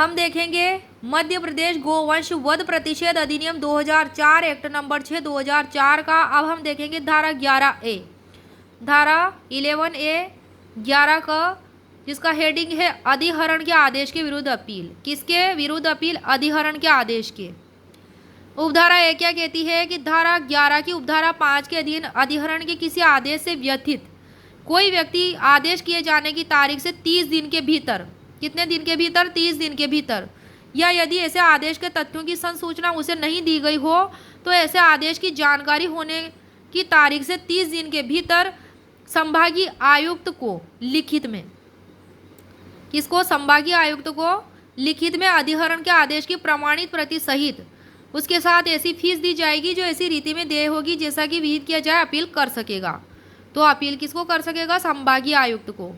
हम देखेंगे मध्य प्रदेश गोवंश वध प्रतिषेध अधिनियम 2004 एक्ट नंबर 6 2004 का। अब हम देखेंगे धारा 11A, धारा 11A 11 का, जिसका हेडिंग है अधिहरण के आदेश के विरुद्ध अपील। किसके विरुद्ध अपील? अधिहरण के आदेश के। उपधारा ए क्या कहती है कि धारा 11 की उपधारा 5 के अधीन अधिहरण के किसी आदेश से व्यथित कोई व्यक्ति आदेश किए जाने की तारीख से 30 दिन के भीतर, कितने दिन के भीतर? 30 दिन के भीतर, या यदि ऐसे आदेश के तथ्यों की संसूचना उसे नहीं दी गई हो तो ऐसे आदेश की जानकारी होने की तारीख से 30 दिन के भीतर संभागीय आयुक्त को लिखित में, किसको? संभागीय आयुक्त को लिखित में अधिहरण के आदेश की प्रमाणित प्रति सहित उसके साथ ऐसी फीस दी जाएगी जो ऐसी रीति में देय होगी जैसा कि विहित किया जाए अपील कर सकेगा। तो अपील किसको कर सकेगा? संभागीय आयुक्त को।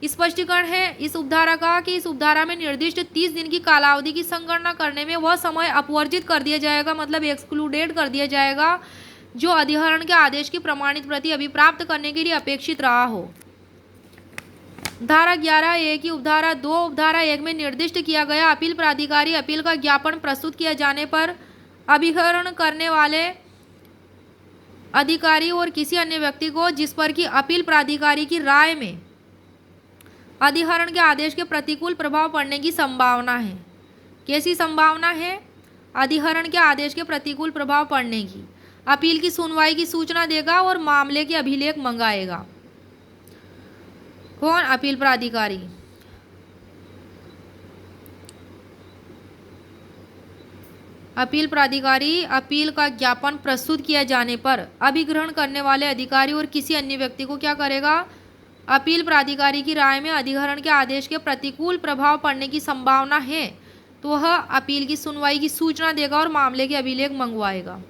स्पष्टीकरण है इस उपधारा का कि इस उपधारा में निर्दिष्ट 30 दिन की कालावधि की संगणना करने में वह समय अपवर्जित कर दिया जाएगा, मतलब एक्सक्लूडेड कर दिया जाएगा, जो अधिहरण के आदेश की प्रमाणित प्रति अभी प्राप्त करने के लिए अपेक्षित रहा हो। धारा 11A की उपधारा 2 उपधारा 1 में निर्दिष्ट किया गया अपील प्राधिकारी अपील का ज्ञापन प्रस्तुत किए जाने पर अभिहरण करने वाले अधिकारी और किसी अन्य व्यक्ति को जिस पर कि अपील प्राधिकारी की राय में अधिहरण के आदेश के प्रतिकूल प्रभाव पड़ने की संभावना है। कैसी संभावना है? अधिहरण के आदेश के प्रतिकूल प्रभाव पड़ने की। अपील की सुनवाई की सूचना देगा और मामले के अभिलेख मंगाएगा। कौन? अपील प्राधिकारी। अपील प्राधिकारी अपील का ज्ञापन प्रस्तुत किया जाने पर अभिग्रहण करने वाले अधिकारी और किसी अन्य व्यक्ति को क्या करेगा? अपील प्राधिकारी की राय में अधिहरण के आदेश के प्रतिकूल प्रभाव पड़ने की संभावना है तो वह अपील की सुनवाई की सूचना देगा और मामले के अभिलेख मंगवाएगा।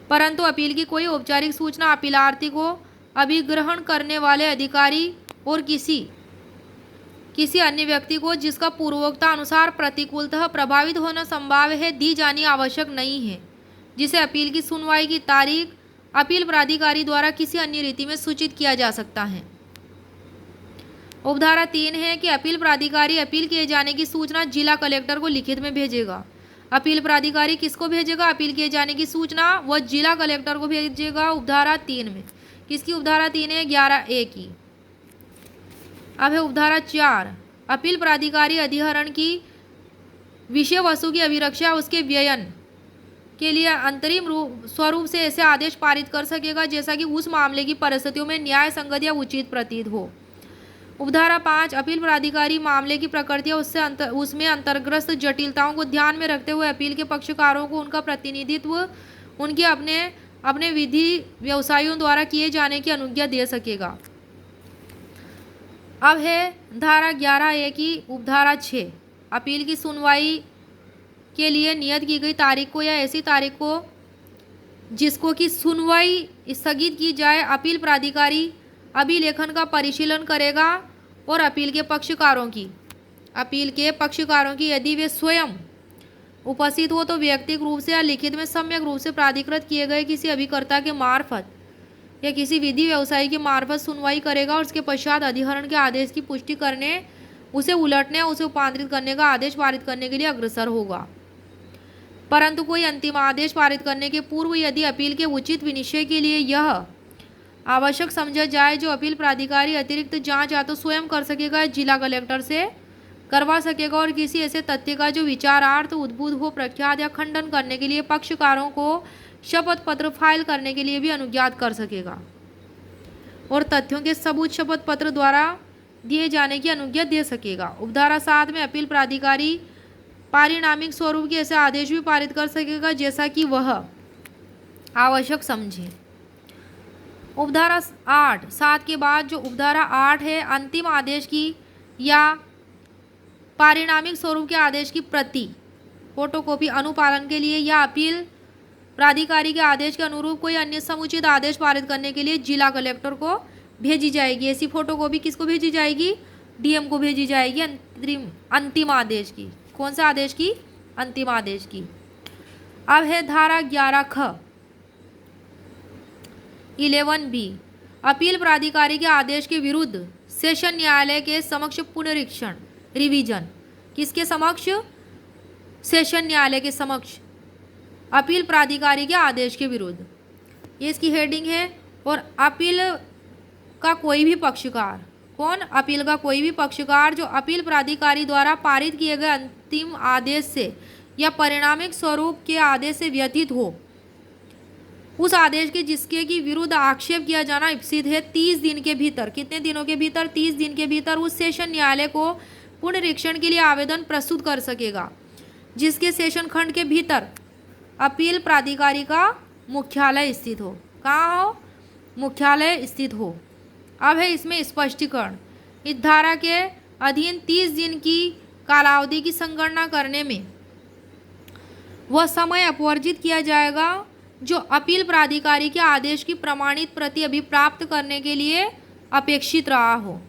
परंतु अपील की कोई औपचारिक सूचना अपीलार्थी को अभिग्रहण करने वाले अधिकारी और किसी अन्य व्यक्ति को जिसका पूर्वोक्ता अनुसार प्रतिकूलतः प्रभावित होना संभव है दी जानी आवश्यक नहीं है, जिसे अपील की सुनवाई की तारीख अपील प्राधिकारी द्वारा किसी अन्य रीति में सूचित किया जा सकता है। उपधारा 3 है कि अपील प्राधिकारी अपील किए जाने की सूचना जिला कलेक्टर को लिखित में भेजेगा। अपील प्राधिकारी किसको भेजेगा? अपील किए जाने की सूचना वह जिला कलेक्टर को भेजेगा। उपधारा 3 में किसकी उपधारा 3 है? 11A की। अब है उपधारा 4, अपील प्राधिकारी अधिहरण की विषय वस्तु की अभिरक्षा उसके व्ययन के लिए अंतरिम स्वरूप से ऐसे आदेश पारित कर सकेगा जैसा कि उस मामले की परिस्थितियों में न्याय संगत या उचित प्रतीत हो। उपधारा 5, अपील प्राधिकारी मामले की प्रकृति या उसमें अंतर्ग्रस्त जटिलताओं को ध्यान में रखते हुए अपील के पक्षकारों को उनका प्रतिनिधित्व उनके अपने विधि व्यवसायियों द्वारा किए जाने की अनुज्ञा दे सकेगा। अब है धारा 11A की उपधारा 6, अपील की सुनवाई के लिए नियत की गई तारीख को या ऐसी तारीख को जिसको कि सुनवाई स्थगित की जाए अपील प्राधिकारी अभिलेखन का परिशीलन करेगा और अपील के पक्षकारों की यदि वे स्वयं उपस्थित हो तो व्यक्तिगत रूप से या लिखित में सम्यक रूप से प्राधिकृत किए गए किसी अभिकर्ता के मार्फत या किसी विधि व्यवसायी के मार्फत सुनवाई करेगा और उसके पश्चात अधिहरण के आदेश की पुष्टि करने, उसे उलटने या उसे उपांतरित करने का आदेश पारित करने के लिए अग्रसर होगा। परंतु कोई अंतिम आदेश पारित करने के पूर्व यदि अपील के उचित विनिश्चय के लिए यह आवश्यक समझा जाए जो अपील प्राधिकारी अतिरिक्त जांच या तो स्वयं कर सकेगा या जिला कलेक्टर से करवा सकेगा और किसी ऐसे तथ्य का जो विचारार्थ उद्भूत हो प्रख्यात या खंडन करने के लिए पक्षकारों को शपथ पत्र फाइल करने के लिए भी अनुज्ञात कर सकेगा और तथ्यों के सबूत शपथ पत्र द्वारा दिए जाने की अनुज्ञा दे सकेगा। उपधारा 7 में अपील प्राधिकारी पारिणामिक स्वरूप के ऐसे आदेश भी पारित कर सकेगा जैसा कि वह आवश्यक समझे। उपधारा 8 7 के बाद जो उपधारा 8 है, अंतिम आदेश की या पारिणामिक स्वरूप के आदेश की प्रति फोटोकॉपी अनुपालन के लिए या अपील प्राधिकारी के आदेश के अनुरूप कोई अन्य समुचित आदेश पारित करने के लिए जिला कलेक्टर को भेजी जाएगी। ऐसी फोटोकॉपी किसको भेजी जाएगी? डीएम को भेजी जाएगी अंतिम आदेश की। कौन सा आदेश की? अंतिम आदेश की। अब है धारा 11ख 11B, अपील प्राधिकारी के आदेश के विरुद्ध सेशन न्यायालय के समक्ष पुनरीक्षण रिवीजन किसके समक्ष? सेशन न्यायालय के समक्ष अपील प्राधिकारी के आदेश के विरुद्ध। ये इसकी हेडिंग है। और अपील का कोई भी पक्षकार, कौन? अपील का कोई भी पक्षकार जो अपील प्राधिकारी द्वारा पारित किए गए अंतिम आदेश से या परिणामिक स्वरूप के आदेश से व्यतीत हो, उस आदेश के जिसके की विरुद्ध आक्षेप किया जाना इप्सित है 30 दिन के भीतर, कितने दिनों के भीतर? 30 दिन के भीतर उस सेशन न्यायालय को पुनरीक्षण के लिए आवेदन प्रस्तुत कर सकेगा जिसके सेशन खंड के भीतर अपील प्राधिकारी का मुख्यालय स्थित हो। कहाँ हो? मुख्यालय स्थित हो। अब है इसमें स्पष्टीकरण। इस धारा के अधीन 30 दिन की कालावधि की संगणना करने में वह समय अपवर्जित किया जाएगा जो अपील प्राधिकारी के आदेश की प्रमाणित प्रति अभिप्राप्त करने के लिए अपेक्षित रहा हो।